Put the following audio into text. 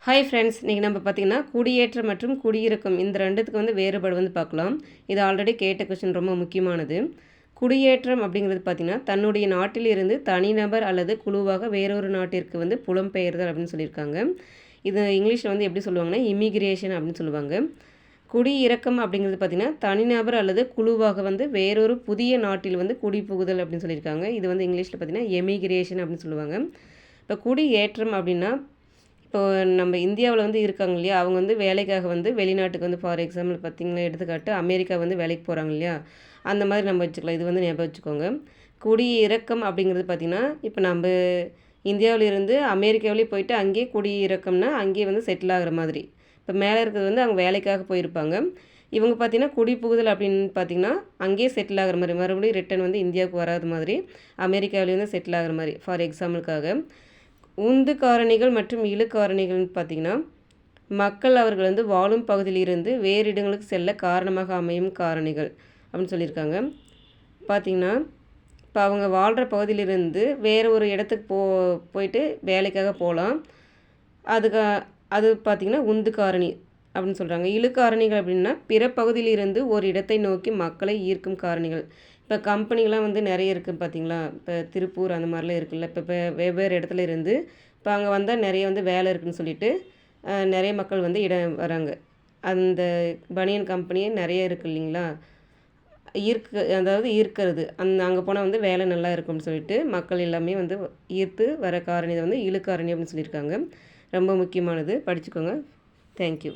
Hi friends, இன்றைக்கி நம்ம பார்த்திங்கன்னா குடியேற்றம் மற்றும் குடியிறக்கம் இந்த ரெண்டுத்துக்கு வேறுபாடு பார்க்கலாம். இது ஆல்ரெடி கேட்ட கொஸ்டின், ரொம்ப முக்கியமானது. குடியேற்றம் அப்படிங்கிறது பார்த்திங்கன்னா தன்னுடைய நாட்டிலிருந்து தனிநபர் அல்லது குழுவாக வேறொரு நாட்டிற்கு புலம்பெயர்தல் அப்படின்னு சொல்லியிருக்காங்க. இது இங்கிலீஷில் எப்படி சொல்லுவாங்கன்னா இமிக்ரேஷன் அப்படின்னு சொல்லுவாங்க. குடியிறக்கம் அப்படிங்கிறது பார்த்திங்கன்னா தனிநபர் அல்லது குழுவாக வேறொரு புதிய நாட்டில் குடிபுகுதல் அப்படின்னு சொல்லியிருக்காங்க. இது இங்கிலீஷில் பார்த்திங்கன்னா எமிக்ரேஷன் அப்படின்னு சொல்லுவாங்க. இப்போ குடியேற்றம் அப்படின்னா, இப்போது நம்ம இந்தியாவில் இருக்காங்க இல்லையா, அவங்க வேலைக்காக வெளிநாட்டுக்கு ஃபார் எக்ஸாம்பிள் பார்த்திங்கன்னா எடுத்துக்காட்டு அமெரிக்கா வேலைக்கு போகிறாங்க இல்லையா, அந்த மாதிரி நம்ம வச்சுக்கலாம். இது ஞாபகம் வச்சுக்கோங்க. குடியிறக்கம் அப்படிங்கிறது பார்த்திங்கன்னா, இப்போ நம்ம இந்தியாவிலிருந்து அமெரிக்காவிலே போயிட்டு அங்கேயே குடியிறக்கம்னா அங்கேயே செட்டில் ஆகிற மாதிரி. இப்போ மேலே இருக்கிறது அவங்க வேலைக்காக போயிருப்பாங்க. இவங்க பார்த்திங்கன்னா குடிபுகுதல் அப்படின்னு பார்த்திங்கன்னா அங்கேயே செட்டில் ஆகிற மாதிரி, மறுபடியும் ரிட்டன் இந்தியாவுக்கு வராத மாதிரி அமெரிக்காவிலேயே செட்டில் ஆகிற மாதிரி. ஃபார் எக்ஸாம்பிளுக்காக உந்து காரணிகள் மற்றும் இழு காரணிகள்னு பார்த்திங்கன்னா, மக்கள் அவர்கள் வாழும் பகுதியிலிருந்து வேறு இடங்களுக்கு செல்ல காரணமாக அமையும் காரணிகள் அப்படின்னு சொல்லியிருக்காங்க. பார்த்திங்கன்னா, இப்போ அவங்க வாழ்கிற பகுதியிலிருந்து வேறு ஒரு இடத்துக்கு போயிட்டு வேலைக்காக போகலாம். அது பார்த்திங்கன்னா உந்து காரணி அப்படின்னு சொல்கிறாங்க. இழு காரணிகள் அப்படின்னா பிற பகுதியிலிருந்து ஒரு இடத்தை நோக்கி மக்களை ஈர்க்கும் காரணிகள். இப்போ கம்பெனிலாம் நிறைய இருக்குது பார்த்திங்களா, இப்போ திருப்பூர் அந்த மாதிரிலாம் இருக்குல்ல. இப்போ வெவ்வேறு இடத்துல இருந்து இப்போ அங்கே வந்தால் நிறைய வேலை இருக்குதுன்னு சொல்லிட்டு நிறைய மக்கள் இடம் வராங்க. அந்த பனியன் கம்பெனியே நிறைய இருக்குது இல்லைங்களா, அதாவது ஈர்க்கிறது. அங்கே போனால் வேலை நல்லா இருக்கும்னு சொல்லிட்டு மக்கள் எல்லாமே ஈர்த்து வர காரணி இழு காரணி அப்படின்னு சொல்லியிருக்காங்க. ரொம்ப முக்கியமானது, படிச்சுக்கோங்க. தேங்க்யூ.